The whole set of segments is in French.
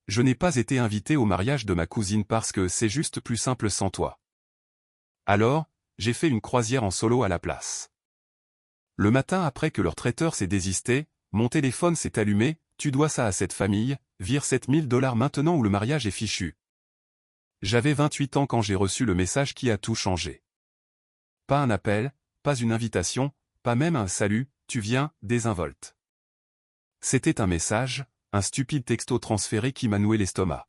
Je n'ai pas été invité au mariage de ma cousine parce que c'est juste plus simple sans toi. Alors, j'ai fait une croisière en solo à la place. Le matin après que leur traiteur s'est désisté, mon téléphone s'est allumé, tu dois ça à cette famille, vire $7000 maintenant ou le mariage est fichu. J'avais 28 ans quand j'ai reçu le message qui a tout changé. Pas un appel, pas une invitation, pas même un salut, tu viens, désinvolte. C'était un message, un stupide texto transféré qui m'a noué l'estomac.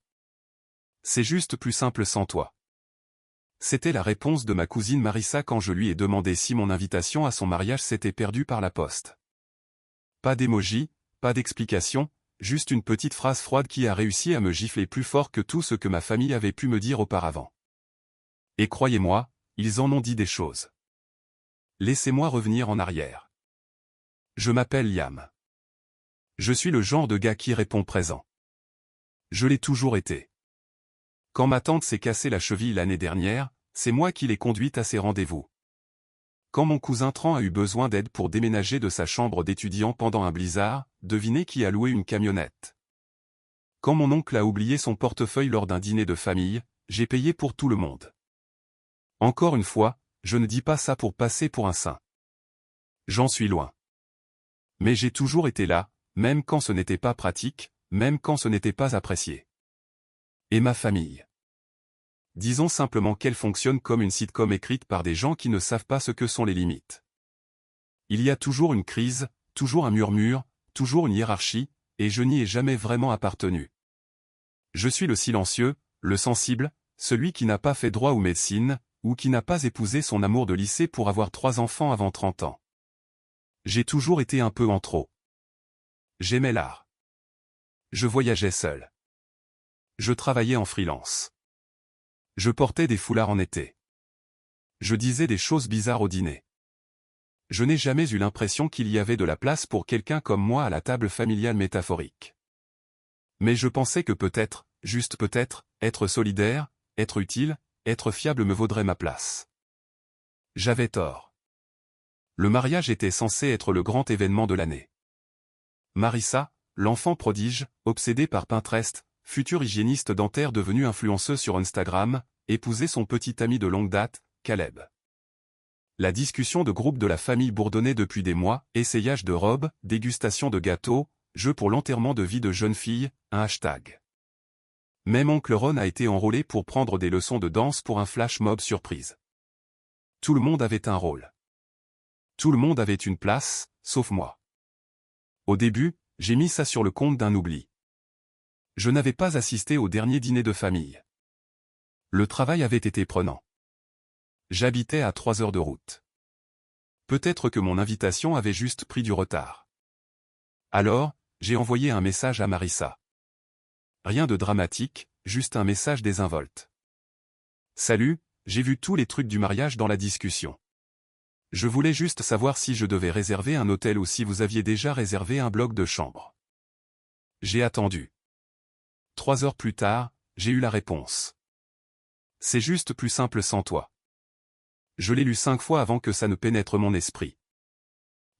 C'est juste plus simple sans toi. C'était la réponse de ma cousine Marissa quand je lui ai demandé si mon invitation à son mariage s'était perdue par la poste. Pas d'émoji, pas d'explication, juste une petite phrase froide qui a réussi à me gifler plus fort que tout ce que ma famille avait pu me dire auparavant. Et croyez-moi, ils en ont dit des choses. Laissez-moi revenir en arrière. Je m'appelle Liam. Je suis le genre de gars qui répond présent. Je l'ai toujours été. Quand ma tante s'est cassé la cheville l'année dernière, c'est moi qui l'ai conduite à ses rendez-vous. Quand mon cousin Tran a eu besoin d'aide pour déménager de sa chambre d'étudiant pendant un blizzard, devinez qui a loué une camionnette. Quand mon oncle a oublié son portefeuille lors d'un dîner de famille, j'ai payé pour tout le monde. Encore une fois, je ne dis pas ça pour passer pour un saint. J'en suis loin. Mais j'ai toujours été là, même quand ce n'était pas pratique, même quand ce n'était pas apprécié. Et ma famille. Disons simplement qu'elle fonctionne comme une sitcom écrite par des gens qui ne savent pas ce que sont les limites. Il y a toujours une crise, toujours un murmure, toujours une hiérarchie, et je n'y ai jamais vraiment appartenu. Je suis le silencieux, le sensible, celui qui n'a pas fait droit ou médecine, ou qui n'a pas épousé son amour de lycée pour avoir 3 enfants avant 30 ans. J'ai toujours été un peu en trop. J'aimais l'art. Je voyageais seul. Je travaillais en freelance. Je portais des foulards en été. Je disais des choses bizarres au dîner. Je n'ai jamais eu l'impression qu'il y avait de la place pour quelqu'un comme moi à la table familiale métaphorique. Mais je pensais que peut-être, juste peut-être, être solidaire, être utile, être fiable me vaudrait ma place. J'avais tort. Le mariage était censé être le grand événement de l'année. Marissa, l'enfant prodige, obsédée par Pinterest, future hygiéniste dentaire devenue influenceuse sur Instagram, épousait son petit ami de longue date, Caleb. La discussion de groupe de la famille bourdonnait depuis des mois, essayage de robes, dégustation de gâteaux, jeu pour l'enterrement de vie de jeune fille, un hashtag. Même oncle Ron a été enrôlé pour prendre des leçons de danse pour un flash mob surprise. Tout le monde avait un rôle. Tout le monde avait une place, sauf moi. Au début, j'ai mis ça sur le compte d'un oubli. Je n'avais pas assisté au dernier dîner de famille. Le travail avait été prenant. J'habitais à 3 heures de route. Peut-être que mon invitation avait juste pris du retard. Alors, j'ai envoyé un message à Marissa. Rien de dramatique, juste un message désinvolte. Salut, j'ai vu tous les trucs du mariage dans la discussion. Je voulais juste savoir si je devais réserver un hôtel ou si vous aviez déjà réservé un bloc de chambre. J'ai attendu. 3 heures plus tard, j'ai eu la réponse. C'est juste plus simple sans toi. Je l'ai lu 5 fois avant que ça ne pénètre mon esprit.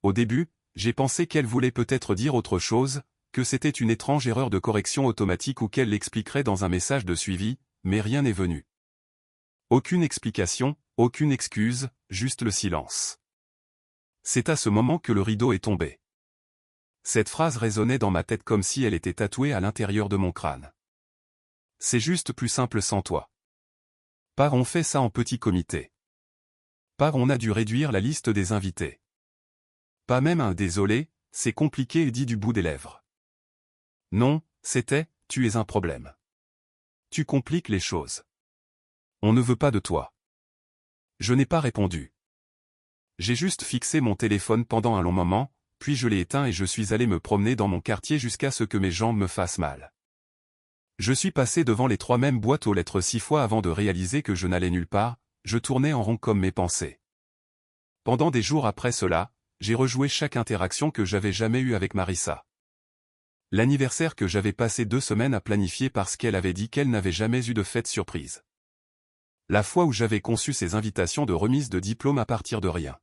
Au début, j'ai pensé qu'elle voulait peut-être dire autre chose, que c'était une étrange erreur de correction automatique ou qu'elle l'expliquerait dans un message de suivi, mais rien n'est venu. Aucune explication, aucune excuse, juste le silence. C'est à ce moment que le rideau est tombé. Cette phrase résonnait dans ma tête comme si elle était tatouée à l'intérieur de mon crâne. C'est juste plus simple sans toi. Par on fait ça en petit comité. Par on a dû réduire la liste des invités. Pas même un désolé, c'est compliqué et dit du bout des lèvres. Non, c'était, tu es un problème. Tu compliques les choses. On ne veut pas de toi. Je n'ai pas répondu. J'ai juste fixé mon téléphone pendant un long moment, puis je l'ai éteint et je suis allé me promener dans mon quartier jusqu'à ce que mes jambes me fassent mal. Je suis passé devant les 3 mêmes boîtes aux lettres 6 fois avant de réaliser que je n'allais nulle part, je tournais en rond comme mes pensées. Pendant des jours après cela, j'ai rejoué chaque interaction que j'avais jamais eue avec Marissa. L'anniversaire que j'avais passé 2 semaines à planifier parce qu'elle avait dit qu'elle n'avait jamais eu de fête surprise. La fois où j'avais conçu ces invitations de remise de diplôme à partir de rien.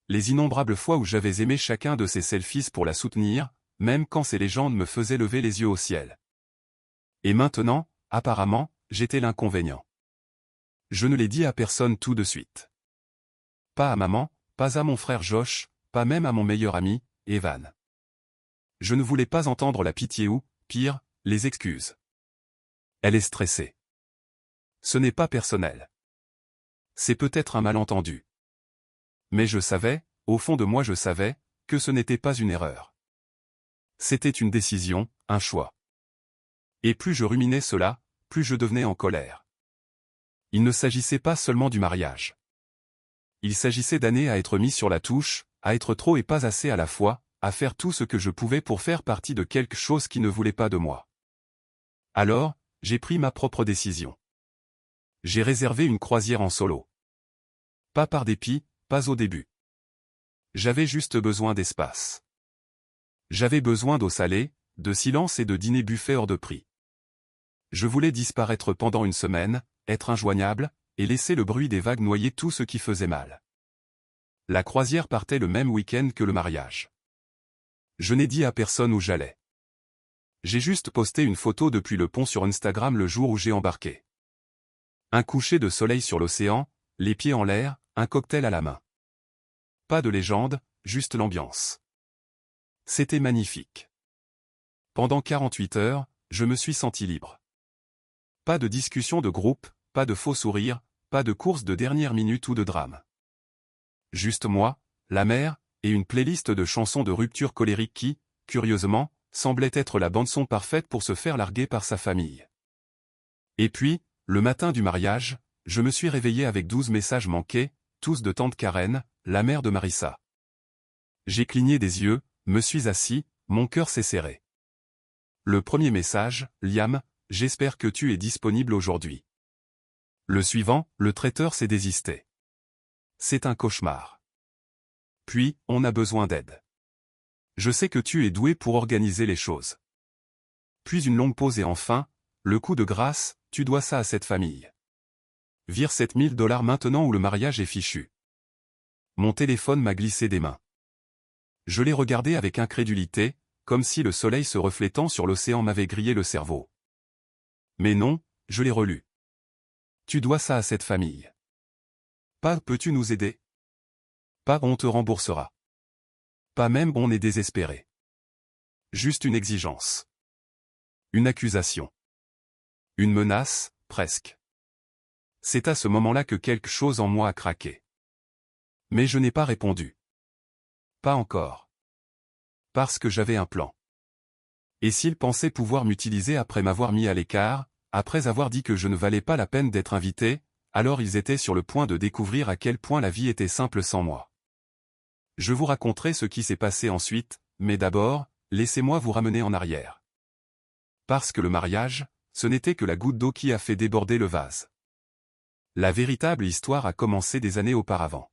Les innombrables fois où j'avais aimé chacun de ces selfies pour la soutenir, même quand ces légendes me faisaient lever les yeux au ciel. Et maintenant, apparemment, j'étais l'inconvénient. Je ne l'ai dit à personne tout de suite. Pas à maman, pas à mon frère Josh, pas même à mon meilleur ami, Evan. Je ne voulais pas entendre la pitié ou, pire, les excuses. Elle est stressée. Ce n'est pas personnel. C'est peut-être un malentendu. Mais je savais, au fond de moi je savais, que ce n'était pas une erreur. C'était une décision, un choix. Et plus je ruminais cela, plus je devenais en colère. Il ne s'agissait pas seulement du mariage. Il s'agissait d'années à être mis sur la touche, à être trop et pas assez à la fois, à faire tout ce que je pouvais pour faire partie de quelque chose qui ne voulait pas de moi. Alors, j'ai pris ma propre décision. J'ai réservé une croisière en solo. Pas par dépit, pas au début. J'avais juste besoin d'espace. J'avais besoin d'eau salée, de silence et de dîner buffet hors de prix. Je voulais disparaître pendant une semaine, être injoignable, et laisser le bruit des vagues noyer tout ce qui faisait mal. La croisière partait le même week-end que le mariage. Je n'ai dit à personne où j'allais. J'ai juste posté une photo depuis le pont sur Instagram le jour où j'ai embarqué. Un coucher de soleil sur l'océan, les pieds en l'air, un cocktail à la main. Pas de légende, juste l'ambiance. C'était magnifique. Pendant 48 heures, je me suis senti libre. Pas de discussion de groupe, pas de faux sourires, pas de course de dernière minute ou de drame. Juste moi, la mer, et une playlist de chansons de rupture colérique qui, curieusement, semblait être la bande-son parfaite pour se faire larguer par sa famille. Et puis, le matin du mariage, je me suis réveillé avec 12 messages manqués, tous de tante Karen, la mère de Marissa. J'ai cligné des yeux, me suis assis, mon cœur s'est serré. Le premier message, Liam, j'espère que tu es disponible aujourd'hui. Le suivant, le traiteur s'est désisté. C'est un cauchemar. Puis, on a besoin d'aide. Je sais que tu es doué pour organiser les choses. Puis une longue pause et enfin, le coup de grâce, tu dois ça à cette famille. Vire $7 000 maintenant ou le mariage est fichu. Mon téléphone m'a glissé des mains. Je l'ai regardé avec incrédulité, comme si le soleil se reflétant sur l'océan m'avait grillé le cerveau. Mais non, je l'ai relu. Tu dois ça à cette famille. Pas peux-tu nous aider? Pas on te remboursera. Pas même on est désespéré. Juste une exigence. Une accusation. Une menace, presque. C'est à ce moment-là que quelque chose en moi a craqué. Mais je n'ai pas répondu. Pas encore. Parce que j'avais un plan. Et s'ils pensaient pouvoir m'utiliser après m'avoir mis à l'écart, après avoir dit que je ne valais pas la peine d'être invité, alors ils étaient sur le point de découvrir à quel point la vie était simple sans moi. Je vous raconterai ce qui s'est passé ensuite, mais d'abord, laissez-moi vous ramener en arrière. Parce que le mariage, ce n'était que la goutte d'eau qui a fait déborder le vase. La véritable histoire a commencé des années auparavant.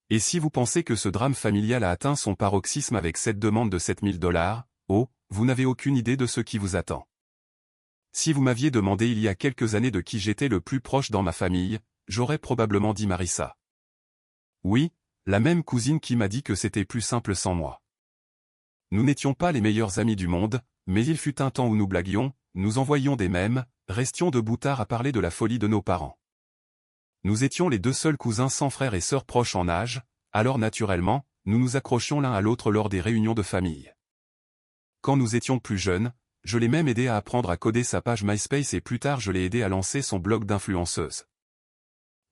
Et si vous pensez que ce drame familial a atteint son paroxysme avec cette demande de $7 000, oh, vous n'avez aucune idée de ce qui vous attend. Si vous m'aviez demandé il y a quelques années de qui j'étais le plus proche dans ma famille, j'aurais probablement dit Marissa. Oui, la même cousine qui m'a dit que c'était plus simple sans moi. Nous n'étions pas les meilleurs amis du monde, mais il fut un temps où nous blaguions, nous envoyions des mèmes, restions debout tard à parler de la folie de nos parents. Nous étions les deux seuls cousins sans frères et sœurs proches en âge, alors naturellement, nous nous accrochions l'un à l'autre lors des réunions de famille. Quand nous étions plus jeunes, je l'ai même aidé à apprendre à coder sa page MySpace et plus tard je l'ai aidé à lancer son blog d'influenceuse.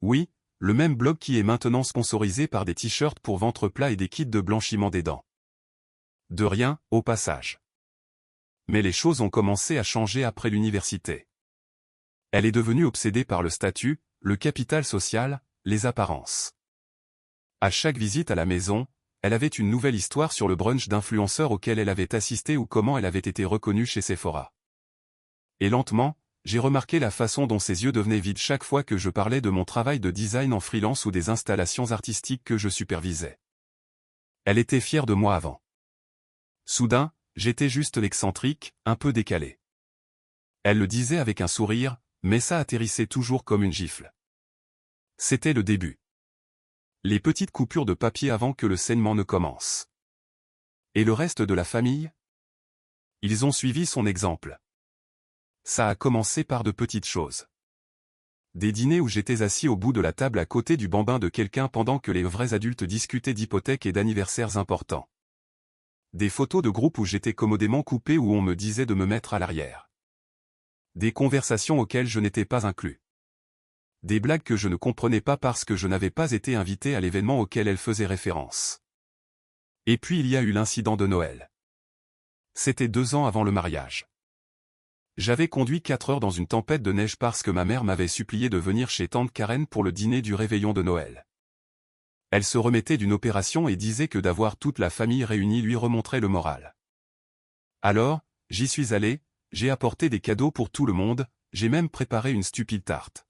Oui, le même blog qui est maintenant sponsorisé par des t-shirts pour ventre plat et des kits de blanchiment des dents. De rien, au passage. Mais les choses ont commencé à changer après l'université. Elle est devenue obsédée par le statut, le capital social, les apparences. À chaque visite à la maison, elle avait une nouvelle histoire sur le brunch d'influenceurs auquel elle avait assisté ou comment elle avait été reconnue chez Sephora. Et lentement, j'ai remarqué la façon dont ses yeux devenaient vides chaque fois que je parlais de mon travail de design en freelance ou des installations artistiques que je supervisais. Elle était fière de moi avant. Soudain, j'étais juste l'excentrique, un peu décalé. Elle le disait avec un sourire, mais ça atterrissait toujours comme une gifle. C'était le début. Les petites coupures de papier avant que le saignement ne commence. Et le reste de la famille? Ils ont suivi son exemple. Ça a commencé par de petites choses. Des dîners où j'étais assis au bout de la table à côté du bambin de quelqu'un pendant que les vrais adultes discutaient d'hypothèques et d'anniversaires importants. Des photos de groupe où j'étais commodément coupé où on me disait de me mettre à l'arrière. Des conversations auxquelles je n'étais pas inclus. Des blagues que je ne comprenais pas parce que je n'avais pas été invité à l'événement auquel elles faisaient référence. Et puis il y a eu l'incident de Noël. C'était 2 ans avant le mariage. J'avais conduit 4 heures dans une tempête de neige parce que ma mère m'avait supplié de venir chez tante Karen pour le dîner du réveillon de Noël. Elle se remettait d'une opération et disait que d'avoir toute la famille réunie lui remonterait le moral. Alors, j'y suis allé, j'ai apporté des cadeaux pour tout le monde, j'ai même préparé une stupide tarte.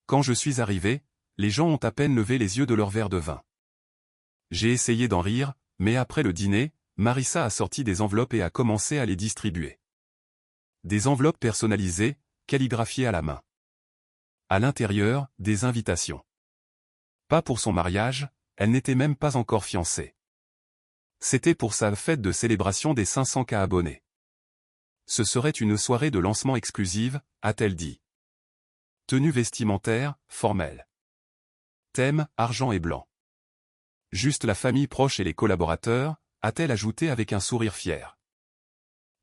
Quand je suis arrivé, les gens ont à peine levé les yeux de leur verre de vin. J'ai essayé d'en rire, mais après le dîner, Marissa a sorti des enveloppes et a commencé à les distribuer. Des enveloppes personnalisées, calligraphiées à la main. À l'intérieur, des invitations. Pas pour son mariage, elle n'était même pas encore fiancée. C'était pour sa fête de célébration des 500K abonnés. Ce serait une soirée de lancement exclusive, a-t-elle dit. Tenue vestimentaire, formelle. Thème, argent et blanc. Juste la famille proche et les collaborateurs, a-t-elle ajouté avec un sourire fier.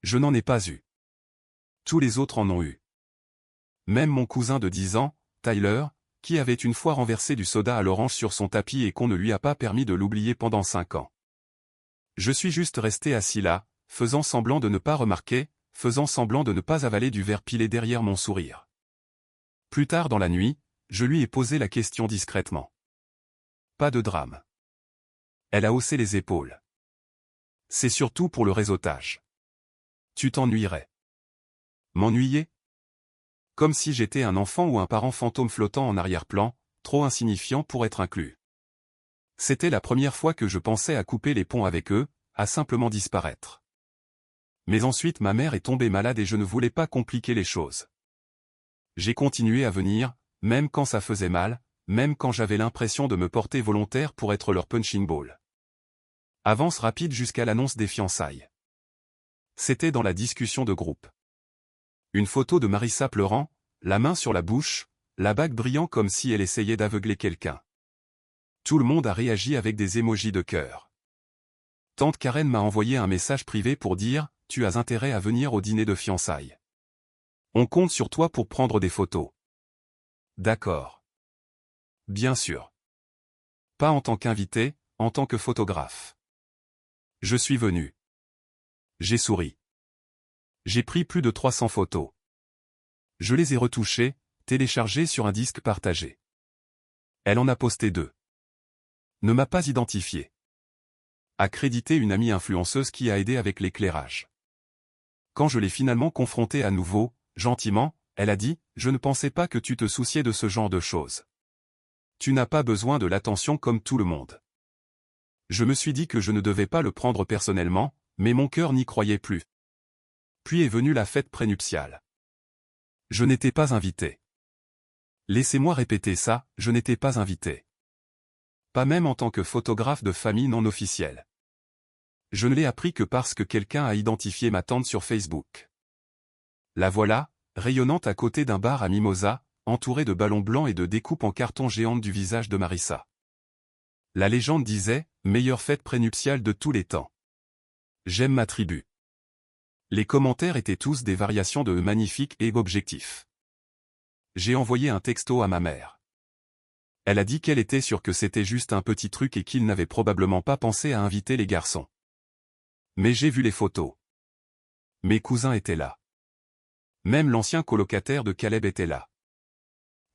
Je n'en ai pas eu. Tous les autres en ont eu. Même mon cousin de 10 ans, Tyler, qui avait une fois renversé du soda à l'orange sur son tapis et qu'on ne lui a pas permis de l'oublier pendant 5 ans. Je suis juste resté assis là, faisant semblant de ne pas remarquer, faisant semblant de ne pas avaler du verre pilé derrière mon sourire. Plus tard dans la nuit, je lui ai posé la question discrètement. Pas de drame. Elle a haussé les épaules. C'est surtout pour le réseautage. Tu t'ennuierais. M'ennuyer? Comme si j'étais un enfant ou un parent fantôme flottant en arrière-plan, trop insignifiant pour être inclus. C'était la première fois que je pensais à couper les ponts avec eux, à simplement disparaître. Mais ensuite ma mère est tombée malade et je ne voulais pas compliquer les choses. J'ai continué à venir, même quand ça faisait mal, même quand j'avais l'impression de me porter volontaire pour être leur punching ball. Avance rapide jusqu'à l'annonce des fiançailles. C'était dans la discussion de groupe. Une photo de Marissa pleurant, la main sur la bouche, la bague brillant comme si elle essayait d'aveugler quelqu'un. Tout le monde a réagi avec des émojis de cœur. Tante Karen m'a envoyé un message privé pour dire « Tu as intérêt à venir au dîner de fiançailles. On compte sur toi pour prendre des photos. » D'accord. Bien sûr. Pas en tant qu'invité, en tant que photographe. Je suis venu. J'ai souri. J'ai pris plus de 300 photos. Je les ai retouchées, téléchargées sur un disque partagé. Elle en a posté 2. Ne m'a pas identifié. A crédité une amie influenceuse qui a aidé avec l'éclairage. Quand je l'ai finalement confrontée à nouveau, gentiment, elle a dit « Je ne pensais pas que tu te souciais de ce genre de choses. Tu n'as pas besoin de l'attention comme tout le monde. » Je me suis dit que je ne devais pas le prendre personnellement, mais mon cœur n'y croyait plus. Puis est venue la fête prénuptiale. Je n'étais pas invité. Laissez-moi répéter ça, je n'étais pas invité. Pas même en tant que photographe de famille non officielle. Je ne l'ai appris que parce que quelqu'un a identifié ma tante sur Facebook. La voilà, rayonnante à côté d'un bar à Mimosa, entourée de ballons blancs et de découpes en carton géantes du visage de Marissa. La légende disait, meilleure fête prénuptiale de tous les temps. J'aime ma tribu. Les commentaires étaient tous des variations de magnifique et objectif. J'ai envoyé un texto à ma mère. Elle a dit qu'elle était sûre que c'était juste un petit truc et qu'il n'avait probablement pas pensé à inviter les garçons. Mais j'ai vu les photos. Mes cousins étaient là. Même l'ancien colocataire de Caleb était là.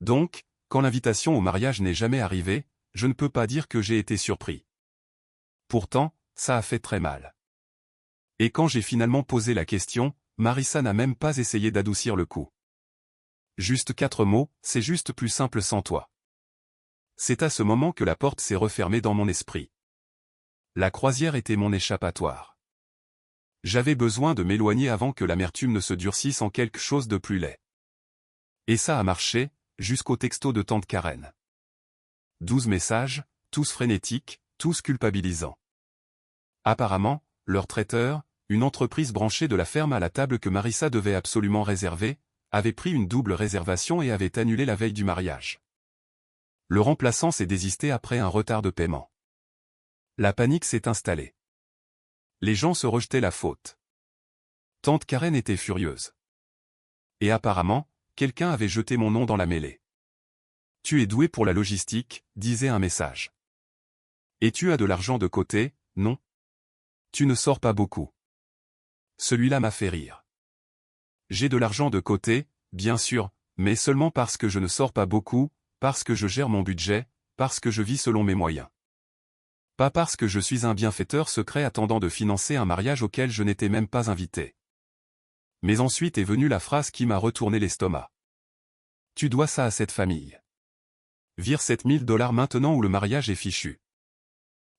Donc, quand l'invitation au mariage n'est jamais arrivée, je ne peux pas dire que j'ai été surpris. Pourtant, ça a fait très mal. Et quand j'ai finalement posé la question, Marissa n'a même pas essayé d'adoucir le coup. Juste 4 mots, c'est juste plus simple sans toi. C'est à ce moment que la porte s'est refermée dans mon esprit. La croisière était mon échappatoire. J'avais besoin de m'éloigner avant que l'amertume ne se durcisse en quelque chose de plus laid. Et ça a marché, jusqu'au texto de tante Karen. 12 messages, tous frénétiques, tous culpabilisants. Apparemment, leur traiteur, une entreprise branchée de la ferme à la table que Marissa devait absolument réserver, avait pris une double réservation et avait annulé la veille du mariage. Le remplaçant s'est désisté après un retard de paiement. La panique s'est installée. Les gens se rejetaient la faute. Tante Karen était furieuse. Et apparemment, quelqu'un avait jeté mon nom dans la mêlée. « Tu es doué pour la logistique », disait un message. « Et tu as de l'argent de côté, non ? Tu ne sors pas beaucoup. » Celui-là m'a fait rire. J'ai de l'argent de côté, bien sûr, mais seulement parce que je ne sors pas beaucoup, parce que je gère mon budget, parce que je vis selon mes moyens. Pas parce que je suis un bienfaiteur secret attendant de financer un mariage auquel je n'étais même pas invité. Mais ensuite est venue la phrase qui m'a retourné l'estomac. Tu dois ça à cette famille. Vire $7 000 maintenant ou le mariage est fichu.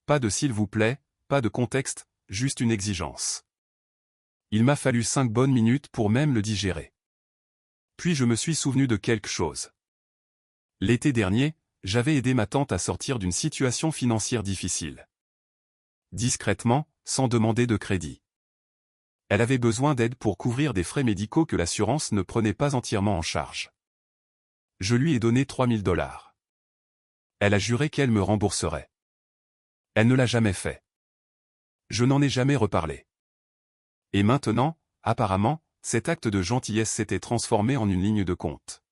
Pas de s'il vous plaît, pas de contexte, juste une exigence. Il m'a fallu 5 bonnes minutes pour même le digérer. Puis je me suis souvenu de quelque chose. L'été dernier, j'avais aidé ma tante à sortir d'une situation financière difficile. Discrètement, sans demander de crédit. Elle avait besoin d'aide pour couvrir des frais médicaux que l'assurance ne prenait pas entièrement en charge. Je lui ai donné $3 000. Elle a juré qu'elle me rembourserait. Elle ne l'a jamais fait. Je n'en ai jamais reparlé. Et maintenant, apparemment, cet acte de gentillesse s'était transformé en une ligne de compte.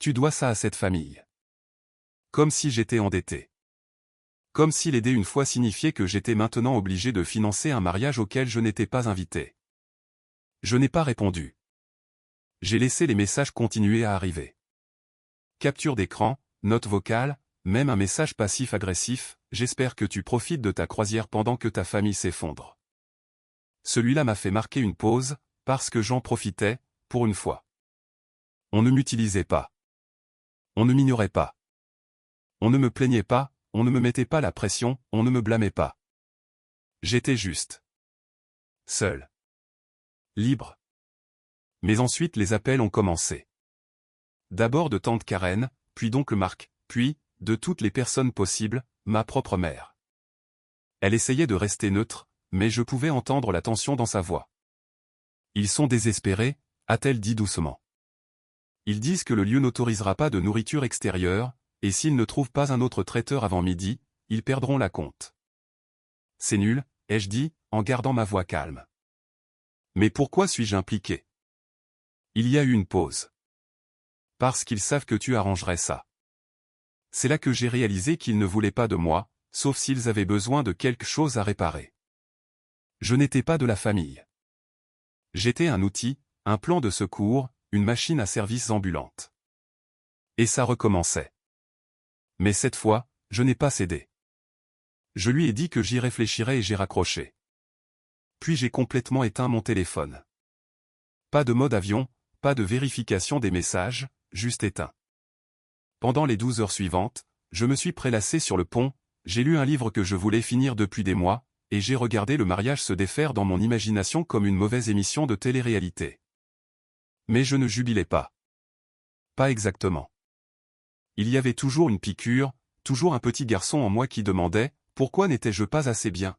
Tu dois ça à cette famille. Comme si j'étais endetté. Comme si l'aider une fois signifiait que j'étais maintenant obligé de financer un mariage auquel je n'étais pas invité. Je n'ai pas répondu. J'ai laissé les messages continuer à arriver. Capture d'écran, note vocale, même un message passif-agressif, j'espère que tu profites de ta croisière pendant que ta famille s'effondre. Celui-là m'a fait marquer une pause, parce que j'en profitais, pour une fois. On ne m'utilisait pas. On ne m'ignorait pas. On ne me plaignait pas, on ne me mettait pas la pression, on ne me blâmait pas. J'étais juste. Seul. Libre. Mais ensuite les appels ont commencé. D'abord de tante Karen, puis d'oncle Marc, puis, de toutes les personnes possibles, ma propre mère. Elle essayait de rester neutre, mais je pouvais entendre la tension dans sa voix. Ils sont désespérés, a-t-elle dit doucement. Ils disent que le lieu n'autorisera pas de nourriture extérieure, et s'ils ne trouvent pas un autre traiteur avant midi, ils perdront la compte. C'est nul, ai-je dit, en gardant ma voix calme. Mais pourquoi suis-je impliqué? Il y a eu une pause. Parce qu'ils savent que tu arrangerais ça. C'est là que j'ai réalisé qu'ils ne voulaient pas de moi, sauf s'ils avaient besoin de quelque chose à réparer. Je n'étais pas de la famille. J'étais un outil, un plan de secours, une machine à service ambulante. Et ça recommençait. Mais cette fois, je n'ai pas cédé. Je lui ai dit que j'y réfléchirais et j'ai raccroché. Puis j'ai complètement éteint mon téléphone. Pas de mode avion, pas de vérification des messages, juste éteint. Pendant les 12 heures suivantes, je me suis prélassé sur le pont, j'ai lu un livre que je voulais finir depuis des mois, et j'ai regardé le mariage se défaire dans mon imagination comme une mauvaise émission de télé-réalité. Mais je ne jubilais pas. Pas exactement. Il y avait toujours une piqûre, toujours un petit garçon en moi qui demandait, pourquoi n'étais-je pas assez bien?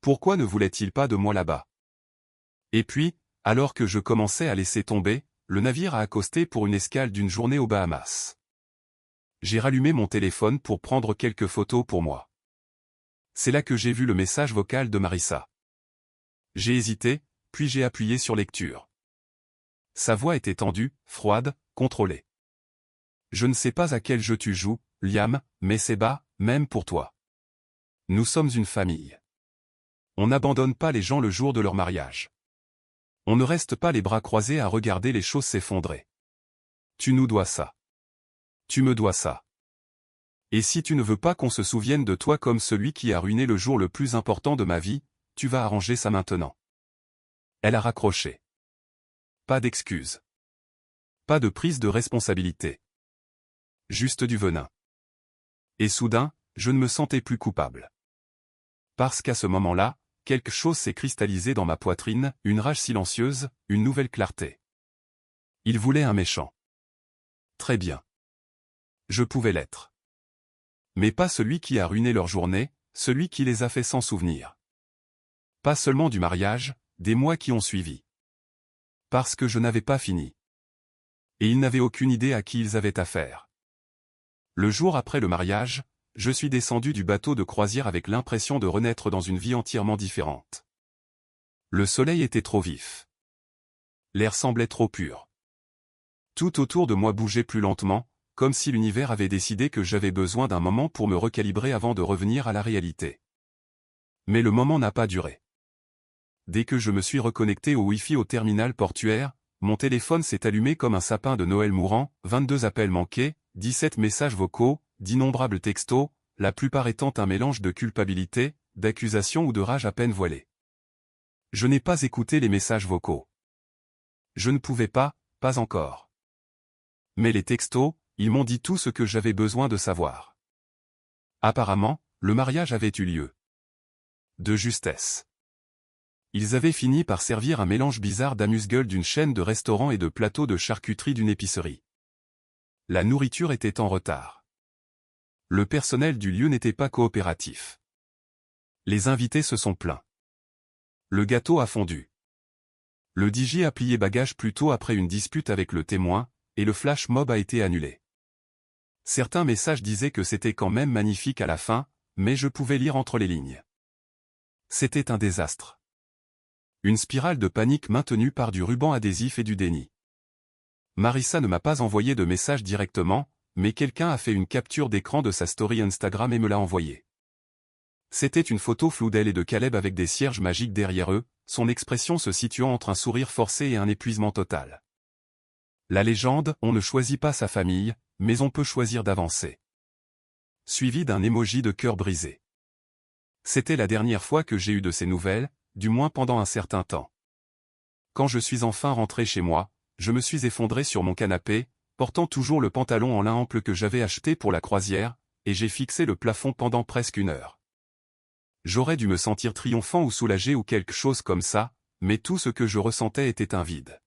Pourquoi ne voulait-il pas de moi là-bas? Et puis, alors que je commençais à laisser tomber, le navire a accosté pour une escale d'une journée aux Bahamas. J'ai rallumé mon téléphone pour prendre quelques photos pour moi. C'est là que j'ai vu le message vocal de Marissa. J'ai hésité, puis j'ai appuyé sur lecture. Sa voix était tendue, froide, contrôlée. Je ne sais pas à quel jeu tu joues, Liam, mais c'est bas, même pour toi. Nous sommes une famille. On n'abandonne pas les gens le jour de leur mariage. On ne reste pas les bras croisés à regarder les choses s'effondrer. Tu nous dois ça. Tu me dois ça. Et si tu ne veux pas qu'on se souvienne de toi comme celui qui a ruiné le jour le plus important de ma vie, tu vas arranger ça maintenant. Elle a raccroché. Pas d'excuses. Pas de prise de responsabilité. Juste du venin. Et soudain, je ne me sentais plus coupable. Parce qu'à ce moment-là, quelque chose s'est cristallisé dans ma poitrine, une rage silencieuse, une nouvelle clarté. Il voulait un méchant. Très bien. Je pouvais l'être. Mais pas celui qui a ruiné leur journée, celui qui les a fait s'en souvenir. Pas seulement du mariage, des mois qui ont suivi. Parce que je n'avais pas fini. Et ils n'avaient aucune idée à qui ils avaient affaire. Le jour après le mariage, je suis descendu du bateau de croisière avec l'impression de renaître dans une vie entièrement différente. Le soleil était trop vif. L'air semblait trop pur. Tout autour de moi bougeait plus lentement, comme si l'univers avait décidé que j'avais besoin d'un moment pour me recalibrer avant de revenir à la réalité. Mais le moment n'a pas duré. Dès que je me suis reconnecté au Wi-Fi au terminal portuaire, mon téléphone s'est allumé comme un sapin de Noël mourant, 22 appels manqués, 17 messages vocaux, d'innombrables textos, la plupart étant un mélange de culpabilité, d'accusation ou de rage à peine voilée. Je n'ai pas écouté les messages vocaux. Je ne pouvais pas encore. Mais les textos, ils m'ont dit tout ce que j'avais besoin de savoir. Apparemment, le mariage avait eu lieu. De justesse. Ils avaient fini par servir un mélange bizarre d'amuse-gueule d'une chaîne de restaurants et de plateaux de charcuterie d'une épicerie. La nourriture était en retard. Le personnel du lieu n'était pas coopératif. Les invités se sont plaints. Le gâteau a fondu. Le DJ a plié bagage plus tôt après une dispute avec le témoin, et le flash mob a été annulé. Certains messages disaient que c'était quand même magnifique à la fin, mais je pouvais lire entre les lignes. C'était un désastre. Une spirale de panique maintenue par du ruban adhésif et du déni. Marissa ne m'a pas envoyé de message directement, mais quelqu'un a fait une capture d'écran de sa story Instagram et me l'a envoyé. C'était une photo floue d'elle et de Caleb avec des cierges magiques derrière eux, son expression se situant entre un sourire forcé et un épuisement total. La légende, on ne choisit pas sa famille, mais on peut choisir d'avancer. Suivi d'un emoji de cœur brisé. C'était la dernière fois que j'ai eu de ces nouvelles, du moins pendant un certain temps. Quand je suis enfin rentré chez moi, je me suis effondré sur mon canapé, portant toujours le pantalon en lin ample que j'avais acheté pour la croisière, et j'ai fixé le plafond pendant presque 1 heure. J'aurais dû me sentir triomphant ou soulagé ou quelque chose comme ça, mais tout ce que je ressentais était un vide.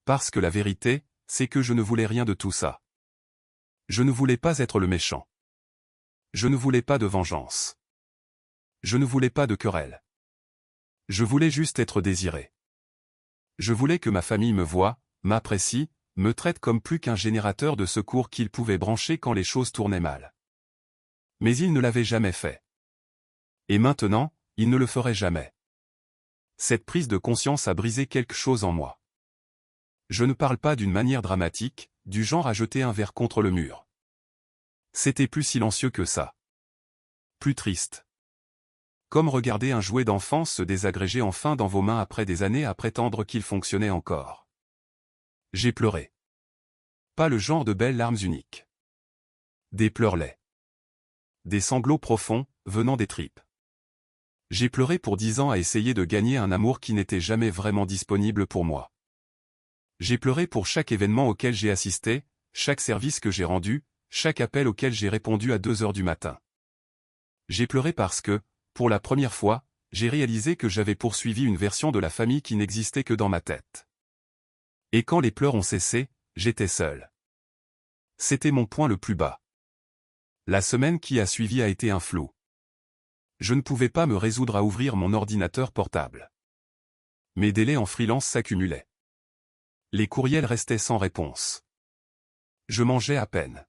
Parce que la vérité, c'est que je ne voulais rien de tout ça. Je ne voulais pas être le méchant. Je ne voulais pas de vengeance. Je ne voulais pas de querelle. Je voulais juste être désiré. Je voulais que ma famille me voie, m'apprécie, me traite comme plus qu'un générateur de secours qu'ils pouvaient brancher quand les choses tournaient mal. Mais ils ne l'avaient jamais fait. Et maintenant, ils ne le feraient jamais. Cette prise de conscience a brisé quelque chose en moi. Je ne parle pas d'une manière dramatique, du genre à jeter un verre contre le mur. C'était plus silencieux que ça. Plus triste. Comme regarder un jouet d'enfance se désagréger enfin dans vos mains après des années à prétendre qu'il fonctionnait encore. J'ai pleuré. Pas le genre de belles larmes uniques. Des pleurelets. Des sanglots profonds, venant des tripes. J'ai pleuré pour 10 ans à essayer de gagner un amour qui n'était jamais vraiment disponible pour moi. J'ai pleuré pour chaque événement auquel j'ai assisté, chaque service que j'ai rendu, chaque appel auquel j'ai répondu à 2 heures du matin. J'ai pleuré parce que, pour la première fois, j'ai réalisé que j'avais poursuivi une version de la famille qui n'existait que dans ma tête. Et quand les pleurs ont cessé, j'étais seul. C'était mon point le plus bas. La semaine qui a suivi a été un flou. Je ne pouvais pas me résoudre à ouvrir mon ordinateur portable. Mes délais en freelance s'accumulaient. Les courriels restaient sans réponse. Je mangeais à peine.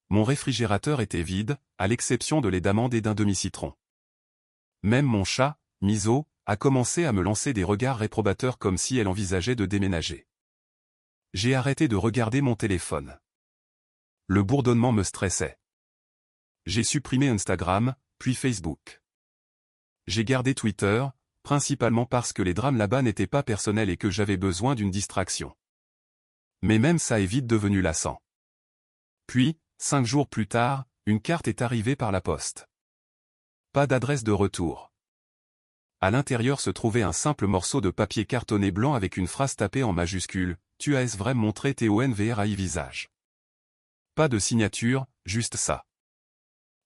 Mon réfrigérateur était vide, à l'exception de lait d'amande et d'un demi-citron. Même mon chat, Miso, a commencé à me lancer des regards réprobateurs comme si elle envisageait de déménager. J'ai arrêté de regarder mon téléphone. Le bourdonnement me stressait. J'ai supprimé Instagram, puis Facebook. J'ai gardé Twitter, principalement parce que les drames là-bas n'étaient pas personnels et que j'avais besoin d'une distraction. Mais même ça est vite devenu lassant. Puis, 5 jours plus tard, une carte est arrivée par la poste. Pas d'adresse de retour. À l'intérieur se trouvait un simple morceau de papier cartonné blanc avec une phrase tapée en majuscule, « Tu as vraiment montré TONVRAI visage ». Pas de signature, juste ça.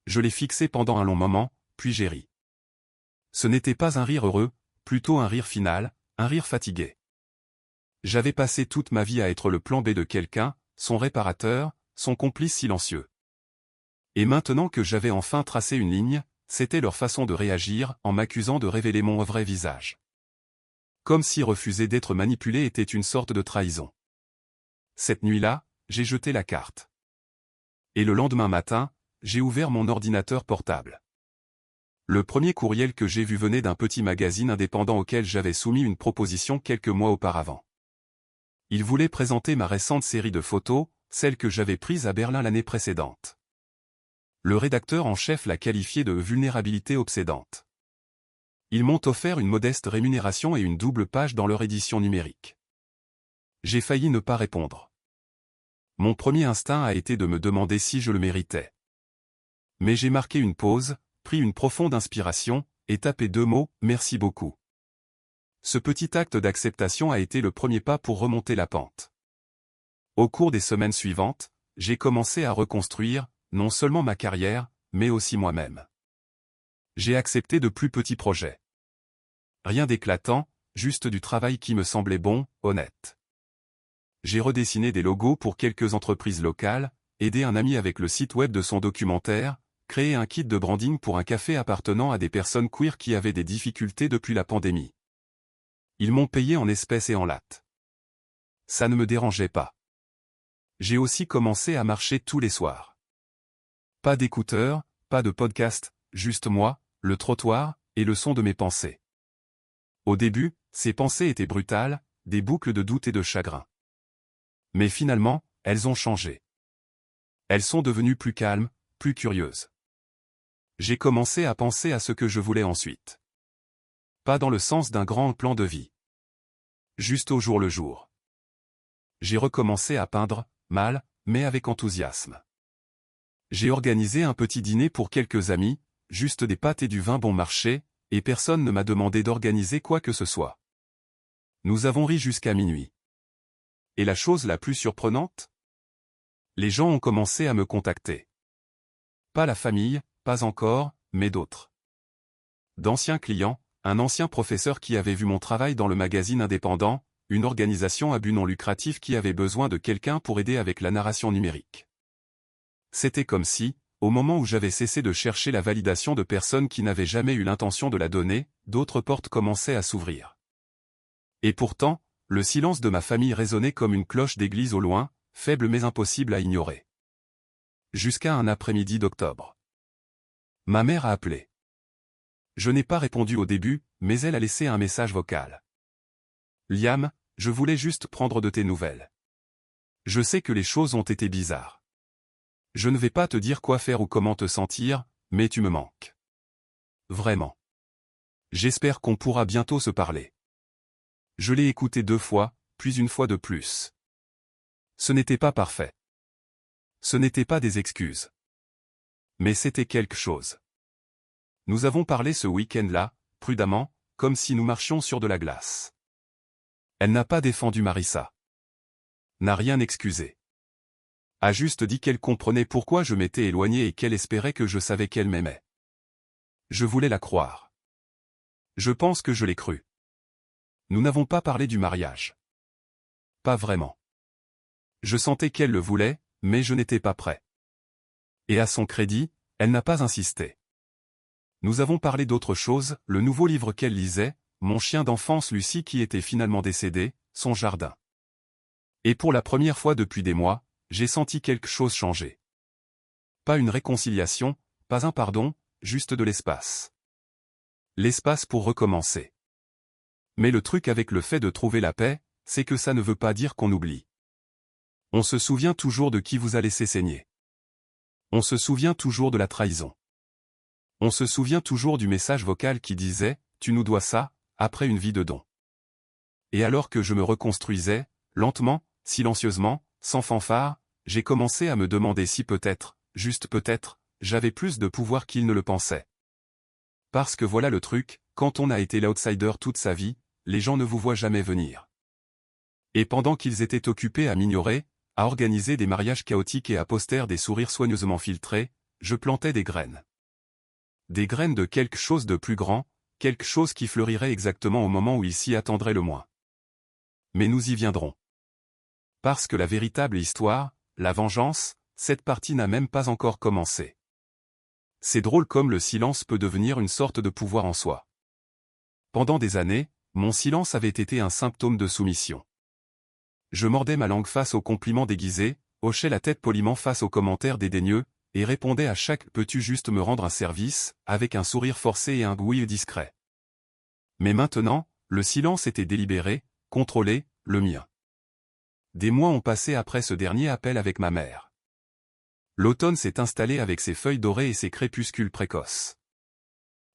Je l'ai fixé pendant un long moment, puis j'ai ri. Ce n'était pas un rire heureux, plutôt un rire final, un rire fatigué. J'avais passé toute ma vie à être le plan B de quelqu'un, son réparateur, son complice silencieux. Et maintenant que j'avais enfin tracé une ligne, c'était leur façon de réagir en m'accusant de révéler mon vrai visage. Comme si refuser d'être manipulé était une sorte de trahison. Cette nuit-là, j'ai jeté la carte. Et le lendemain matin, j'ai ouvert mon ordinateur portable. Le premier courriel que j'ai vu venait d'un petit magazine indépendant auquel j'avais soumis une proposition quelques mois auparavant. Il voulait présenter ma récente série de photos, celle que j'avais prise à Berlin l'année précédente. Le rédacteur en chef l'a qualifiée de vulnérabilité obsédante. Ils m'ont offert une modeste rémunération et une double page dans leur édition numérique. J'ai failli ne pas répondre. Mon premier instinct a été de me demander si je le méritais. Mais j'ai marqué une pause, pris une profonde inspiration, et tapé 2 mots, merci beaucoup. Ce petit acte d'acceptation a été le premier pas pour remonter la pente. Au cours des semaines suivantes, j'ai commencé à reconstruire, non seulement ma carrière, mais aussi moi-même. J'ai accepté de plus petits projets. Rien d'éclatant, juste du travail qui me semblait bon, honnête. J'ai redessiné des logos pour quelques entreprises locales, aidé un ami avec le site web de son documentaire, créé un kit de branding pour un café appartenant à des personnes queer qui avaient des difficultés depuis la pandémie. Ils m'ont payé en espèces et en lattes. Ça ne me dérangeait pas. J'ai aussi commencé à marcher tous les soirs. Pas d'écouteurs, pas de podcast, juste moi, le trottoir, et le son de mes pensées. Au début, ces pensées étaient brutales, des boucles de doute et de chagrin. Mais finalement, elles ont changé. Elles sont devenues plus calmes, plus curieuses. J'ai commencé à penser à ce que je voulais ensuite. Pas dans le sens d'un grand plan de vie. Juste au jour le jour. J'ai recommencé à peindre, mal, mais avec enthousiasme. J'ai organisé un petit dîner pour quelques amis, juste des pâtes et du vin bon marché, et personne ne m'a demandé d'organiser quoi que ce soit. Nous avons ri jusqu'à minuit. Et la chose la plus surprenante? Les gens ont commencé à me contacter. Pas la famille, pas encore, mais d'autres. D'anciens clients, un ancien professeur qui avait vu mon travail dans le magazine indépendant, une organisation à but non lucratif qui avait besoin de quelqu'un pour aider avec la narration numérique. C'était comme si, au moment où j'avais cessé de chercher la validation de personnes qui n'avaient jamais eu l'intention de la donner, d'autres portes commençaient à s'ouvrir. Et pourtant, le silence de ma famille résonnait comme une cloche d'église au loin, faible mais impossible à ignorer. Jusqu'à un après-midi d'octobre. Ma mère a appelé. Je n'ai pas répondu au début, mais elle a laissé un message vocal. Liam, je voulais juste prendre de tes nouvelles. Je sais que les choses ont été bizarres. Je ne vais pas te dire quoi faire ou comment te sentir, mais tu me manques. Vraiment. J'espère qu'on pourra bientôt se parler. Je l'ai écouté 2 fois, puis une fois de plus. Ce n'était pas parfait. Ce n'était pas des excuses. Mais c'était quelque chose. Nous avons parlé ce week-end-là, prudemment, comme si nous marchions sur de la glace. Elle n'a pas défendu Marissa. N'a rien excusé. A juste dit qu'elle comprenait pourquoi je m'étais éloigné et qu'elle espérait que je savais qu'elle m'aimait. Je voulais la croire. Je pense que je l'ai cru. Nous n'avons pas parlé du mariage. Pas vraiment. Je sentais qu'elle le voulait, mais je n'étais pas prêt. Et à son crédit, elle n'a pas insisté. Nous avons parlé d'autre chose, le nouveau livre qu'elle lisait, mon chien d'enfance Lucie qui était finalement décédé, son jardin. Et pour la première fois depuis des mois, j'ai senti quelque chose changer. Pas une réconciliation, pas un pardon, juste de l'espace. L'espace pour recommencer. Mais le truc avec le fait de trouver la paix, c'est que ça ne veut pas dire qu'on oublie. On se souvient toujours de qui vous a laissé saigner. On se souvient toujours de la trahison. On se souvient toujours du message vocal qui disait « Tu nous dois ça », après une vie de don. Et alors que je me reconstruisais, lentement, silencieusement, sans fanfare, j'ai commencé à me demander si peut-être, juste peut-être, j'avais plus de pouvoir qu'il ne le pensait. Parce que voilà le truc, quand on a été l'outsider toute sa vie, les gens ne vous voient jamais venir. Et pendant qu'ils étaient occupés à m'ignorer, à organiser des mariages chaotiques et à poster des sourires soigneusement filtrés, je plantais des graines. Des graines de quelque chose de plus grand, quelque chose qui fleurirait exactement au moment où ils s'y attendraient le moins. Mais nous y viendrons. Parce que la véritable histoire, la vengeance, cette partie n'a même pas encore commencé. C'est drôle comme le silence peut devenir une sorte de pouvoir en soi. Pendant des années, mon silence avait été un symptôme de soumission. Je mordais ma langue face aux compliments déguisés, hochais la tête poliment face aux commentaires dédaigneux, et répondais à chaque « peux-tu juste me rendre un service ?» avec un sourire forcé et un oui discret. Mais maintenant, le silence était délibéré, contrôlé, le mien. Des mois ont passé après ce dernier appel avec ma mère. L'automne s'est installé avec ses feuilles dorées et ses crépuscules précoces.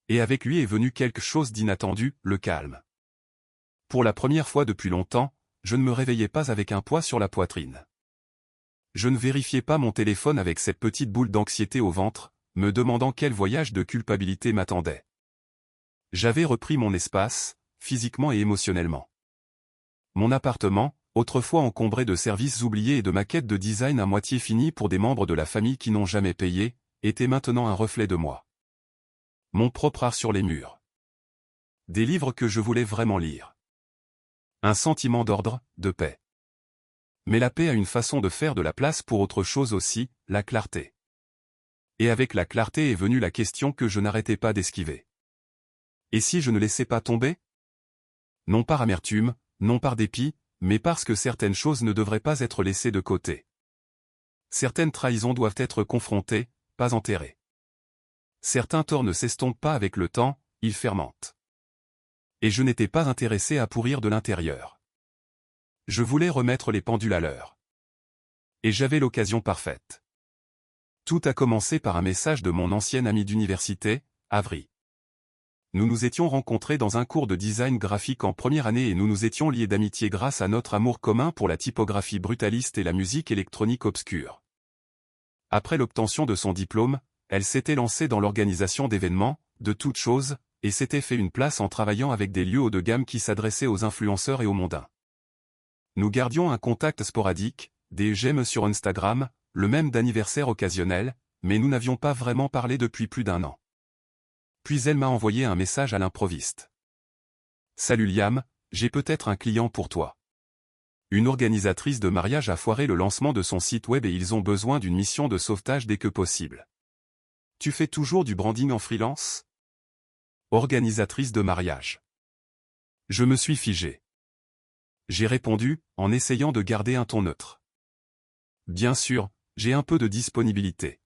Et avec lui est venu quelque chose d'inattendu, le calme. Pour la première fois depuis longtemps, je ne me réveillais pas avec un poids sur la poitrine. Je ne vérifiais pas mon téléphone avec cette petite boule d'anxiété au ventre, me demandant quel voyage de culpabilité m'attendait. J'avais repris mon espace, physiquement et émotionnellement. Mon appartement, autrefois encombré de services oubliés et de maquettes de design à moitié finies pour des membres de la famille qui n'ont jamais payé, était maintenant un reflet de moi. Mon propre art sur les murs. Des livres que je voulais vraiment lire. Un sentiment d'ordre, de paix. Mais la paix a une façon de faire de la place pour autre chose aussi, la clarté. Et avec la clarté est venue la question que je n'arrêtais pas d'esquiver. Et si je ne laissais pas tomber? Non par amertume, non par dépit, mais parce que certaines choses ne devraient pas être laissées de côté. Certaines trahisons doivent être confrontées, pas enterrées. Certains torts ne s'estompent pas avec le temps, ils fermentent. Et je n'étais pas intéressé à pourrir de l'intérieur. Je voulais remettre les pendules à l'heure. Et j'avais l'occasion parfaite. Tout a commencé par un message de mon ancienne amie d'université, Avri. Nous nous étions rencontrés dans un cours de design graphique en première année et nous nous étions liés d'amitié grâce à notre amour commun pour la typographie brutaliste et la musique électronique obscure. Après l'obtention de son diplôme, elle s'était lancée dans l'organisation d'événements, de toutes choses, et s'était fait une place en travaillant avec des lieux haut de gamme qui s'adressaient aux influenceurs et aux mondains. Nous gardions un contact sporadique, des j'aime sur Instagram, le même d'anniversaire occasionnel, mais nous n'avions pas vraiment parlé depuis plus d'1 an. Puis elle m'a envoyé un message à l'improviste. « Salut Liam, j'ai peut-être un client pour toi. Une organisatrice de mariage a foiré le lancement de son site web et ils ont besoin d'une mission de sauvetage dès que possible. Tu fais toujours du branding en freelance ? Organisatrice de mariage. » Je me suis figé. J'ai répondu, en essayant de garder un ton neutre. Bien sûr, j'ai un peu de disponibilité.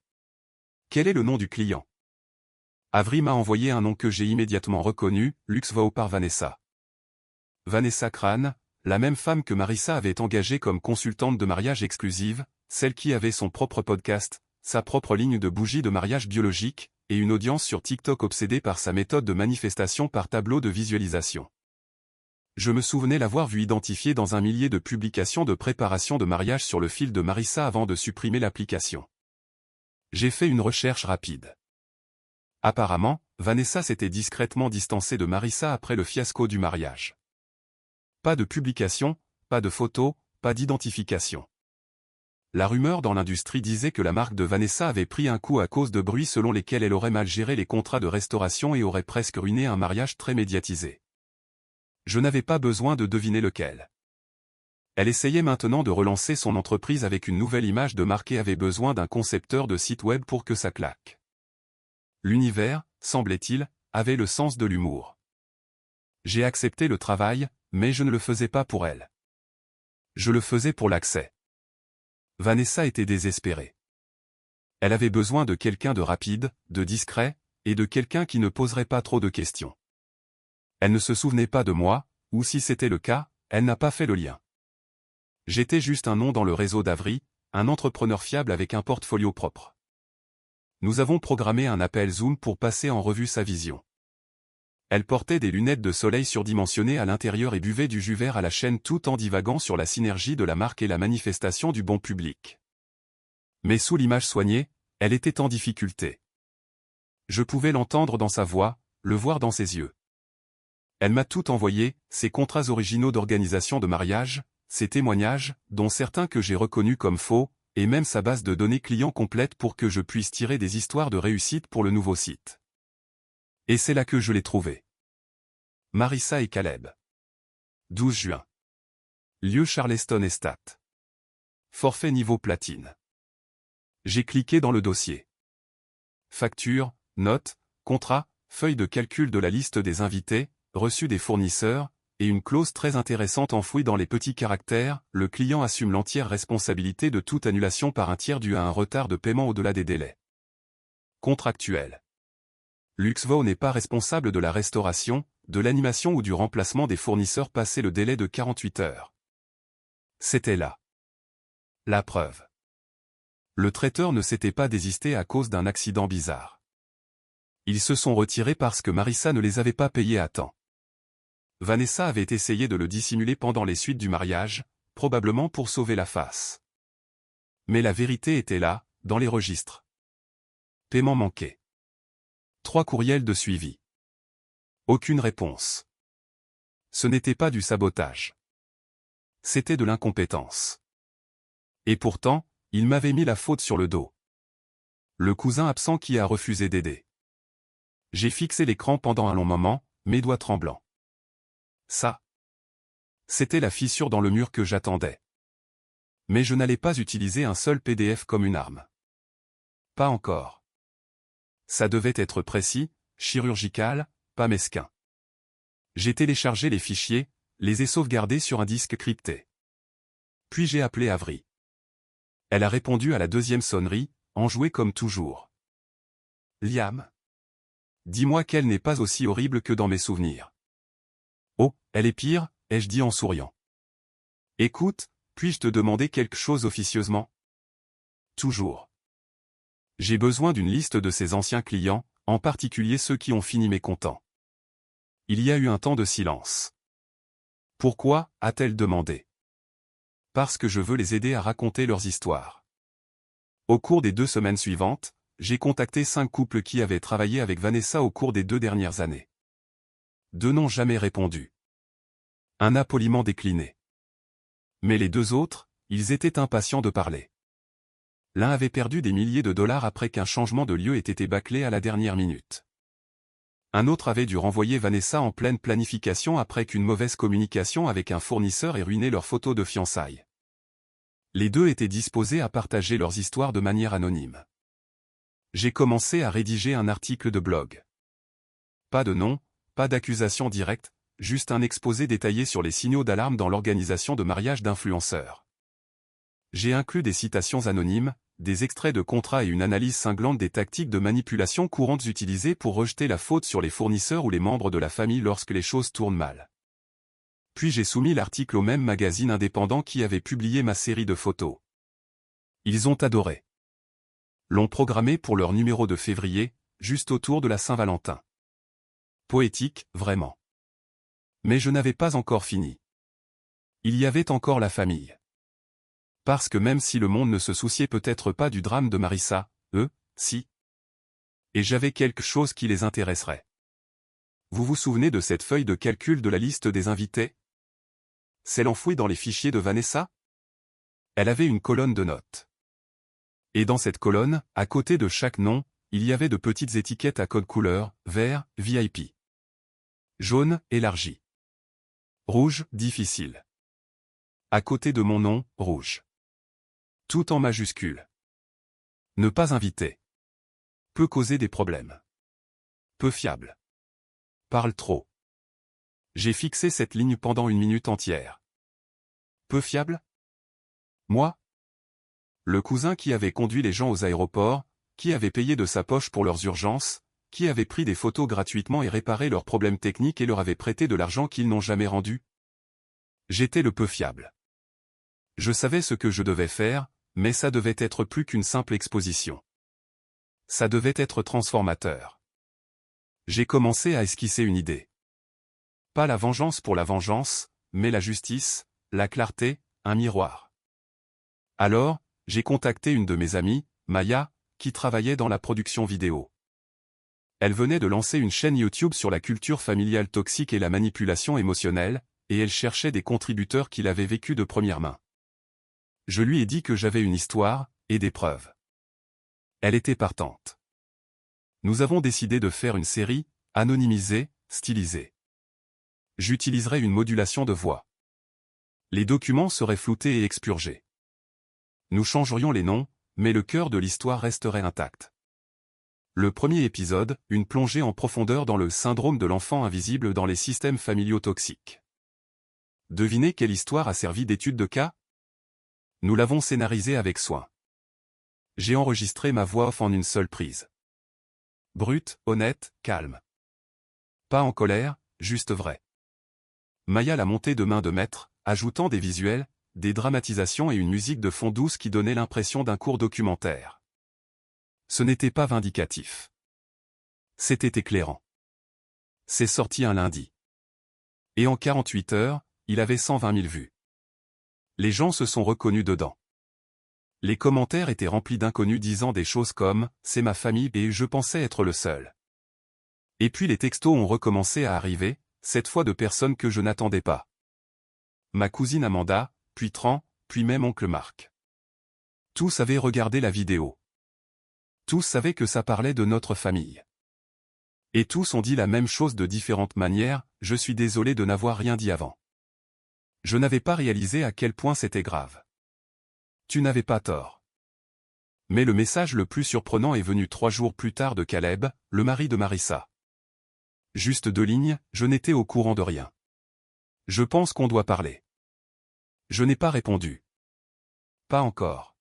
Quel est le nom du client ? Avri m'a envoyé un nom que j'ai immédiatement reconnu, Luxvao par Vanessa. Vanessa Crane, la même femme que Marissa avait engagée comme consultante de mariage exclusive, celle qui avait son propre podcast, sa propre ligne de bougies de mariage biologique, et une audience sur TikTok obsédée par sa méthode de manifestation par tableau de visualisation. Je me souvenais l'avoir vue identifiée dans un millier de publications de préparation de mariage sur le fil de Marissa avant de supprimer l'application. J'ai fait une recherche rapide. Apparemment, Vanessa s'était discrètement distancée de Marissa après le fiasco du mariage. Pas de publication, pas de photos, pas d'identification. La rumeur dans l'industrie disait que la marque de Vanessa avait pris un coup à cause de bruits selon lesquels elle aurait mal géré les contrats de restauration et aurait presque ruiné un mariage très médiatisé. Je n'avais pas besoin de deviner lequel. Elle essayait maintenant de relancer son entreprise avec une nouvelle image de marque et avait besoin d'un concepteur de site web pour que ça claque. L'univers, semblait-il, avait le sens de l'humour. J'ai accepté le travail, mais je ne le faisais pas pour elle. Je le faisais pour l'accès. Vanessa était désespérée. Elle avait besoin de quelqu'un de rapide, de discret, et de quelqu'un qui ne poserait pas trop de questions. Elle ne se souvenait pas de moi, ou si c'était le cas, elle n'a pas fait le lien. J'étais juste un nom dans le réseau d'Avri, un entrepreneur fiable avec un portfolio propre. Nous avons programmé un appel Zoom pour passer en revue sa vision. Elle portait des lunettes de soleil surdimensionnées à l'intérieur et buvait du jus vert à la chaîne tout en divaguant sur la synergie de la marque et la manifestation du bon public. Mais sous l'image soignée, elle était en difficulté. Je pouvais l'entendre dans sa voix, le voir dans ses yeux. Elle m'a tout envoyé, ses contrats originaux d'organisation de mariage, ses témoignages, dont certains que j'ai reconnus comme faux, et même sa base de données clients complète pour que je puisse tirer des histoires de réussite pour le nouveau site. Et c'est là que je l'ai trouvé. Marissa et Caleb. 12 juin. Lieu Charleston Estate. Forfait niveau platine. J'ai cliqué dans le dossier. factures, notes, contrats, feuilles de calcul de la liste des invités, reçus des fournisseurs, et une clause très intéressante enfouie dans les petits caractères, le client assume l'entière responsabilité de toute annulation par un tiers due à un retard de paiement au-delà des délais contractuels. Luxvo n'est pas responsable de la restauration, de l'animation ou du remplacement des fournisseurs passé le délai de 48 heures. C'était là la preuve. Le traiteur ne s'était pas désisté à cause d'un accident bizarre. Ils se sont retirés parce que Marissa ne les avait pas payés à temps. Vanessa avait essayé de le dissimuler pendant les suites du mariage, probablement pour sauver la face. Mais la vérité était là, dans les registres. Paiement manqué. 3 courriels de suivi. Aucune réponse. Ce n'était pas du sabotage. C'était de l'incompétence. Et pourtant, il m'avait mis la faute sur le dos. Le cousin absent qui a refusé d'aider. J'ai fixé l'écran pendant un long moment, mes doigts tremblants. Ça. C'était la fissure dans le mur que j'attendais. Mais je n'allais pas utiliser un seul PDF comme une arme. Pas encore. Ça devait être précis, chirurgical, pas mesquin. J'ai téléchargé les fichiers, les ai sauvegardés sur un disque crypté. Puis j'ai appelé Avri. Elle a répondu à la deuxième sonnerie, enjouée comme toujours. Liam. Dis-moi qu'elle n'est pas aussi horrible que dans mes souvenirs. Oh, elle est pire, ai-je dit en souriant. Écoute, puis-je te demander quelque chose officieusement? Toujours. J'ai besoin d'une liste de ces anciens clients, en particulier ceux qui ont fini mécontents. Il y a eu un temps de silence. Pourquoi, a-t-elle demandé. Parce que je veux les aider à raconter leurs histoires. Au cours des 2 semaines suivantes, j'ai contacté 5 couples qui avaient travaillé avec Vanessa au cours des 2 dernières années. 2 n'ont jamais répondu. Un a poliment décliné. Mais les 2 autres, ils étaient impatients de parler. L'un avait perdu des milliers de dollars après qu'un changement de lieu ait été bâclé à la dernière minute. Un autre avait dû renvoyer Vanessa en pleine planification après qu'une mauvaise communication avec un fournisseur ait ruiné leurs photos de fiançailles. Les 2 étaient disposés à partager leurs histoires de manière anonyme. J'ai commencé à rédiger un article de blog. Pas de nom, pas d'accusation directe, juste un exposé détaillé sur les signaux d'alarme dans l'organisation de mariage d'influenceurs. J'ai inclus des citations anonymes, des extraits de contrats et une analyse cinglante des tactiques de manipulation courantes utilisées pour rejeter la faute sur les fournisseurs ou les membres de la famille lorsque les choses tournent mal. Puis j'ai soumis l'article au même magazine indépendant qui avait publié ma série de photos. Ils ont adoré. L'ont programmé pour leur numéro de février, juste autour de la Saint-Valentin. Poétique, vraiment. Mais je n'avais pas encore fini. Il y avait encore la famille. Parce que même si le monde ne se souciait peut-être pas du drame de Marissa, eux, si. Et j'avais quelque chose qui les intéresserait. Vous vous souvenez de cette feuille de calcul de la liste des invités? Celle enfouie dans les fichiers de Vanessa? Elle avait une colonne de notes. Et dans cette colonne, à côté de chaque nom, il y avait de petites étiquettes à code couleur, vert, VIP. Jaune, élargi. Rouge, difficile. À côté de mon nom, rouge. Tout en majuscule. Ne pas inviter. Peut causer des problèmes. Peu fiable. Parle trop. J'ai fixé cette ligne pendant 1 minute entière. Peu fiable? Moi? Le cousin qui avait conduit les gens aux aéroports, qui avait payé de sa poche pour leurs urgences, qui avait pris des photos gratuitement et réparé leurs problèmes techniques et leur avait prêté de l'argent qu'ils n'ont jamais rendu? J'étais le peu fiable. Je savais ce que je devais faire, mais ça devait être plus qu'une simple exposition. Ça devait être transformateur. J'ai commencé à esquisser une idée. Pas la vengeance pour la vengeance, mais la justice, la clarté, un miroir. Alors, j'ai contacté une de mes amies, Maya, qui travaillait dans la production vidéo. Elle venait de lancer une chaîne YouTube sur la culture familiale toxique et la manipulation émotionnelle, et elle cherchait des contributeurs qui l'avaient vécu de première main. Je lui ai dit que j'avais une histoire, et des preuves. Elle était partante. Nous avons décidé de faire une série, anonymisée, stylisée. J'utiliserai une modulation de voix. Les documents seraient floutés et expurgés. Nous changerions les noms, mais le cœur de l'histoire resterait intact. Le premier épisode, une plongée en profondeur dans le syndrome de l'enfant invisible dans les systèmes familiaux toxiques. Devinez quelle histoire a servi d'étude de cas? Nous l'avons scénarisée avec soin. J'ai enregistré ma voix off en une seule prise. Brute, honnête, calme. Pas en colère, juste vrai. Maya l'a montée de main de maître, ajoutant des visuels, des dramatisations et une musique de fond douce qui donnait l'impression d'un court documentaire. Ce n'était pas vindicatif. C'était éclairant. C'est sorti un lundi. Et en 48 heures, il avait 120 000 vues. Les gens se sont reconnus dedans. Les commentaires étaient remplis d'inconnus disant des choses comme « c'est ma famille et je pensais être le seul ». Et puis les textos ont recommencé à arriver, cette fois de personnes que je n'attendais pas. Ma cousine Amanda, puis Tran, puis même oncle Marc. Tous avaient regardé la vidéo. Tous savaient que ça parlait de notre famille. Et tous ont dit la même chose de différentes manières, je suis désolé de n'avoir rien dit avant. Je n'avais pas réalisé à quel point c'était grave. Tu n'avais pas tort. Mais le message le plus surprenant est venu 3 jours plus tard de Caleb, le mari de Marissa. Juste 2 lignes, je n'étais au courant de rien. Je pense qu'on doit parler. Je n'ai pas répondu. Pas encore.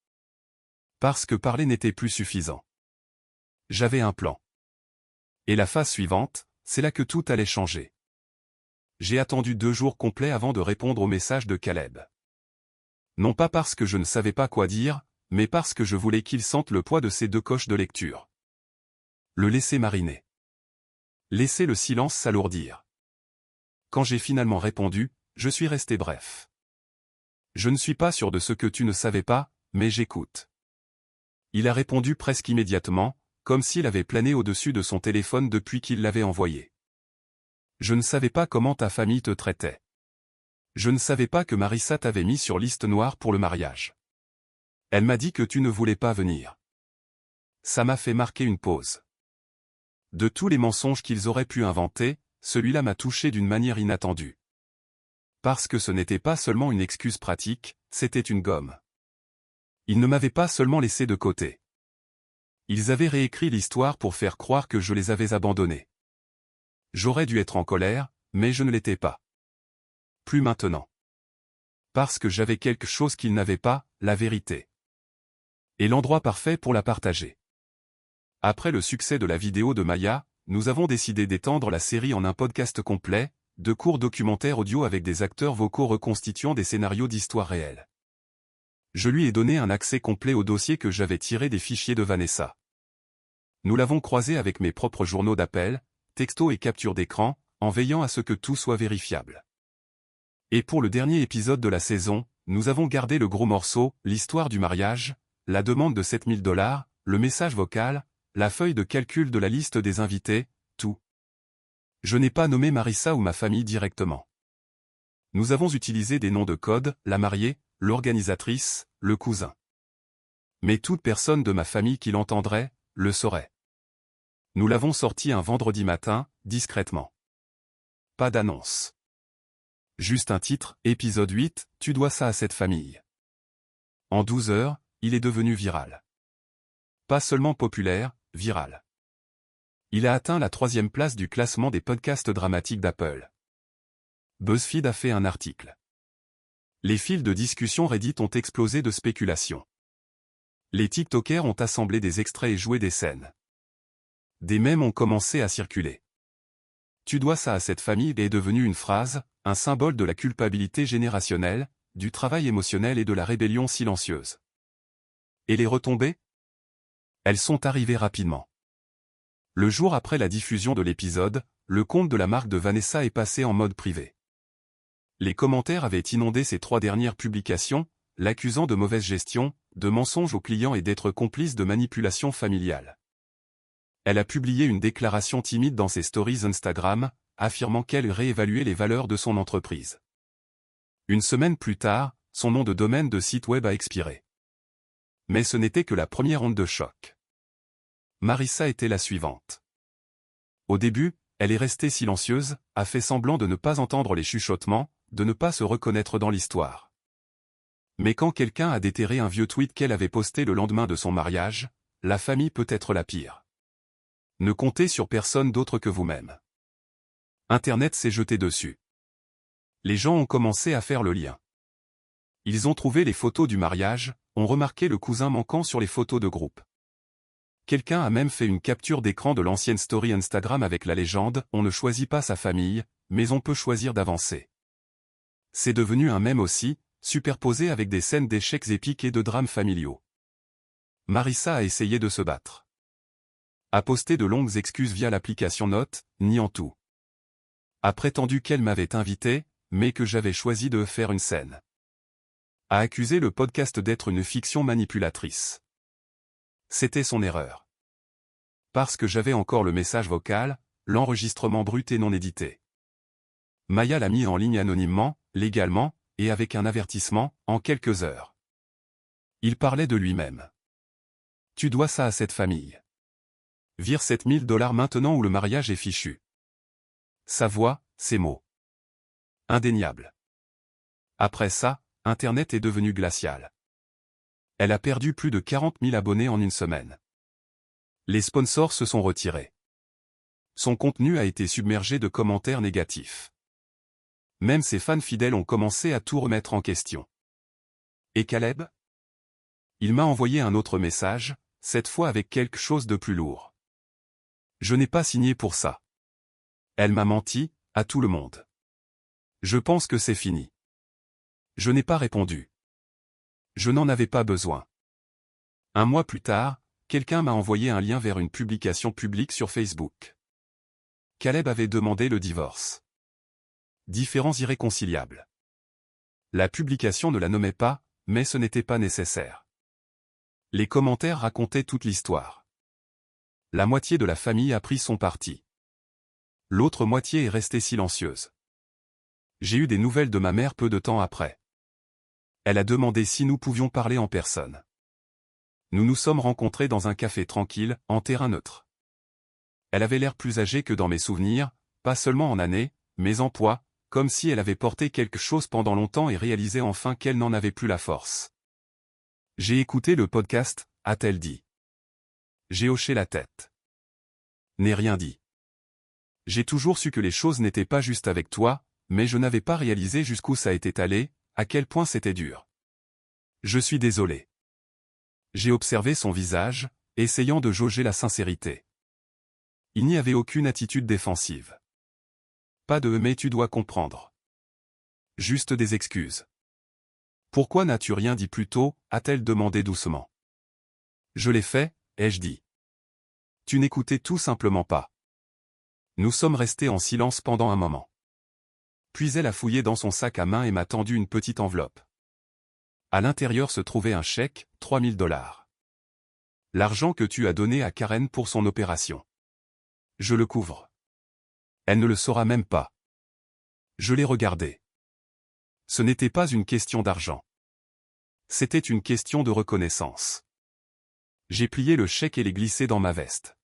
Parce que parler n'était plus suffisant. J'avais un plan. Et la phase suivante, c'est là que tout allait changer. J'ai attendu 2 jours complets avant de répondre au message de Caleb. Non pas parce que je ne savais pas quoi dire, mais parce que je voulais qu'il sente le poids de ces 2 coches de lecture. Le laisser mariner. Laisser le silence s'alourdir. Quand j'ai finalement répondu, je suis resté bref. Je ne suis pas sûr de ce que tu ne savais pas, mais j'écoute. Il a répondu presque immédiatement, comme s'il avait plané au-dessus de son téléphone depuis qu'il l'avait envoyé. Je ne savais pas comment ta famille te traitait. Je ne savais pas que Marissa t'avait mis sur liste noire pour le mariage. Elle m'a dit que tu ne voulais pas venir. Ça m'a fait marquer une pause. De tous les mensonges qu'ils auraient pu inventer, celui-là m'a touché d'une manière inattendue. Parce que ce n'était pas seulement une excuse pratique, c'était une gomme. Ils ne m'avaient pas seulement laissé de côté. Ils avaient réécrit l'histoire pour faire croire que je les avais abandonnés. J'aurais dû être en colère, mais je ne l'étais pas. Plus maintenant. Parce que j'avais quelque chose qu'ils n'avaient pas, la vérité. Et l'endroit parfait pour la partager. Après le succès de la vidéo de Maya, nous avons décidé d'étendre la série en un podcast complet, de courts documentaires audio avec des acteurs vocaux reconstituant des scénarios d'histoire réelle. Je lui ai donné un accès complet au dossier que j'avais tiré des fichiers de Vanessa. Nous l'avons croisé avec mes propres journaux d'appel, textos et captures d'écran, en veillant à ce que tout soit vérifiable. Et pour le dernier épisode de la saison, nous avons gardé le gros morceau, l'histoire du mariage, la demande de 7 000 $, le message vocal, la feuille de calcul de la liste des invités, tout. Je n'ai pas nommé Marissa ou ma famille directement. Nous avons utilisé des noms de code, la mariée, l'organisatrice, le cousin. Mais toute personne de ma famille qui l'entendrait, le saurait. Nous l'avons sorti un vendredi matin, discrètement. Pas d'annonce. Juste un titre, épisode 8, tu dois ça à cette famille. En 12 heures, il est devenu viral. Pas seulement populaire, viral. Il a atteint la 3e place du classement des podcasts dramatiques d'Apple. BuzzFeed a fait un article. Les fils de discussion Reddit ont explosé de spéculations. Les TikTokers ont assemblé des extraits et joué des scènes. Des mèmes ont commencé à circuler. Tu dois ça à cette famille est devenu une phrase, un symbole de la culpabilité générationnelle, du travail émotionnel et de la rébellion silencieuse. Et les retombées? Elles sont arrivées rapidement. Le jour après la diffusion de l'épisode, le compte de la marque de Vanessa est passé en mode privé. Les commentaires avaient inondé ces 3 dernières publications, l'accusant de mauvaise gestion, de mensonges aux clients et d'être complice de manipulation familiale. Elle a publié une déclaration timide dans ses stories Instagram, affirmant qu'elle réévaluait les valeurs de son entreprise. Une semaine plus tard, son nom de domaine de site web a expiré. Mais ce n'était que la première onde de choc. Marissa était la suivante. Au début, elle est restée silencieuse, a fait semblant de ne pas entendre les chuchotements, de ne pas se reconnaître dans l'histoire. Mais quand quelqu'un a déterré un vieux tweet qu'elle avait posté le lendemain de son mariage, la famille peut être la pire. Ne comptez sur personne d'autre que vous-même. Internet s'est jeté dessus. Les gens ont commencé à faire le lien. Ils ont trouvé les photos du mariage, ont remarqué le cousin manquant sur les photos de groupe. Quelqu'un a même fait une capture d'écran de l'ancienne story Instagram avec la légende « On ne choisit pas sa famille, mais on peut choisir d'avancer ». C'est devenu un mème aussi, superposé avec des scènes d'échecs épiques et de drames familiaux. Marissa a essayé de se battre. A posté de longues excuses via l'application Note, niant tout. A prétendu qu'elle m'avait invité, mais que j'avais choisi de faire une scène. A accusé le podcast d'être une fiction manipulatrice. C'était son erreur. Parce que j'avais encore le message vocal, l'enregistrement brut et non édité. Maya l'a mis en ligne anonymement, légalement, et avec un avertissement, en quelques heures. Il parlait de lui-même. Tu dois ça à cette famille. Vire $7 000 maintenant ou le mariage est fichu. Sa voix, ses mots. Indéniable. Après ça, Internet est devenu glacial. Elle a perdu plus de 40 000 abonnés en une semaine. Les sponsors se sont retirés. Son contenu a été submergé de commentaires négatifs. Même ses fans fidèles ont commencé à tout remettre en question. Et Caleb? Il m'a envoyé un autre message, cette fois avec quelque chose de plus lourd. Je n'ai pas signé pour ça. Elle m'a menti, à tout le monde. Je pense que c'est fini. Je n'ai pas répondu. Je n'en avais pas besoin. Un mois plus tard, quelqu'un m'a envoyé un lien vers une publication publique sur Facebook. Caleb avait demandé le divorce. Différends irréconciliables. La publication ne la nommait pas, mais ce n'était pas nécessaire. Les commentaires racontaient toute l'histoire. La moitié de la famille a pris son parti. L'autre moitié est restée silencieuse. J'ai eu des nouvelles de ma mère peu de temps après. Elle a demandé si nous pouvions parler en personne. Nous nous sommes rencontrés dans un café tranquille, en terrain neutre. Elle avait l'air plus âgée que dans mes souvenirs, pas seulement en années, mais en poids, comme si elle avait porté quelque chose pendant longtemps et réalisé enfin qu'elle n'en avait plus la force. J'ai écouté le podcast, a-t-elle dit. J'ai hoché la tête. N'ai rien dit. J'ai toujours su que les choses n'étaient pas justes avec toi, mais je n'avais pas réalisé jusqu'où ça était allé, à quel point c'était dur. Je suis désolé. J'ai observé son visage, essayant de jauger la sincérité. Il n'y avait aucune attitude défensive. Pas de « mais tu dois comprendre ». Juste des excuses. Pourquoi n'as-tu rien dit plus tôt, a-t-elle demandé doucement. Je l'ai fait, ai-je dit. Tu n'écoutais tout simplement pas. Nous sommes restés en silence pendant un moment. Puis elle a fouillé dans son sac à main et m'a tendu une petite enveloppe. À l'intérieur se trouvait un chèque, $3 000. L'argent que tu as donné à Karen pour son opération. Je le couvre. Elle ne le saura même pas. Je l'ai regardé. Ce n'était pas une question d'argent. C'était une question de reconnaissance. J'ai plié le chèque et l'ai glissé dans ma veste.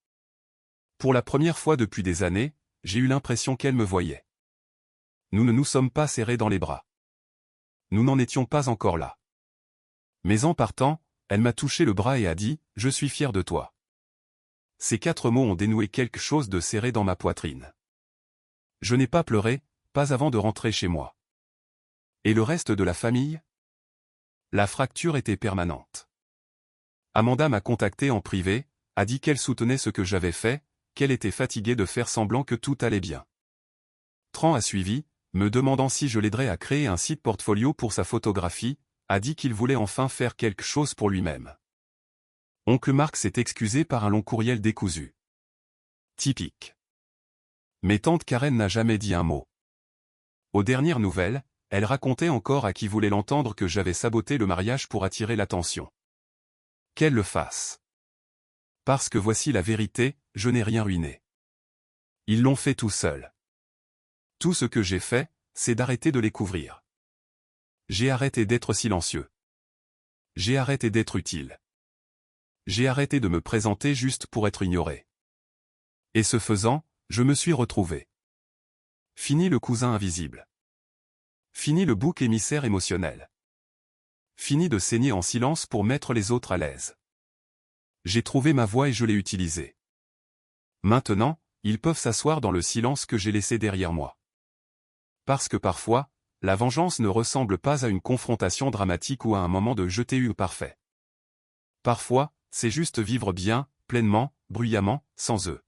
Pour la première fois depuis des années, j'ai eu l'impression qu'elle me voyait. Nous ne nous sommes pas serrés dans les bras. Nous n'en étions pas encore là. Mais en partant, elle m'a touché le bras et a dit « Je suis fier de toi ». Ces 4 mots ont dénoué quelque chose de serré dans ma poitrine. Je n'ai pas pleuré, pas avant de rentrer chez moi. Et le reste de la famille? La fracture était permanente. Amanda m'a contacté en privé, a dit qu'elle soutenait ce que j'avais fait, qu'elle était fatiguée de faire semblant que tout allait bien. Tran a suivi, me demandant si je l'aiderais à créer un site portfolio pour sa photographie, a dit qu'il voulait enfin faire quelque chose pour lui-même. Oncle Marc s'est excusé par un long courriel décousu. Typique. Mais tante Karen n'a jamais dit un mot. Aux dernières nouvelles, elle racontait encore à qui voulait l'entendre que j'avais saboté le mariage pour attirer l'attention. Qu'elle le fasse. Parce que voici la vérité, je n'ai rien ruiné. Ils l'ont fait tout seuls. Tout ce que j'ai fait, c'est d'arrêter de les couvrir. J'ai arrêté d'être silencieux. J'ai arrêté d'être utile. J'ai arrêté de me présenter juste pour être ignoré. Et ce faisant, je me suis retrouvé. Fini le cousin invisible. Fini le bouc émissaire émotionnel. Fini de saigner en silence pour mettre les autres à l'aise. J'ai trouvé ma voix et je l'ai utilisée. Maintenant, ils peuvent s'asseoir dans le silence que j'ai laissé derrière moi. Parce que parfois, la vengeance ne ressemble pas à une confrontation dramatique ou à un moment de je t'ai eu parfait. Parfois, c'est juste vivre bien, pleinement, bruyamment, sans eux.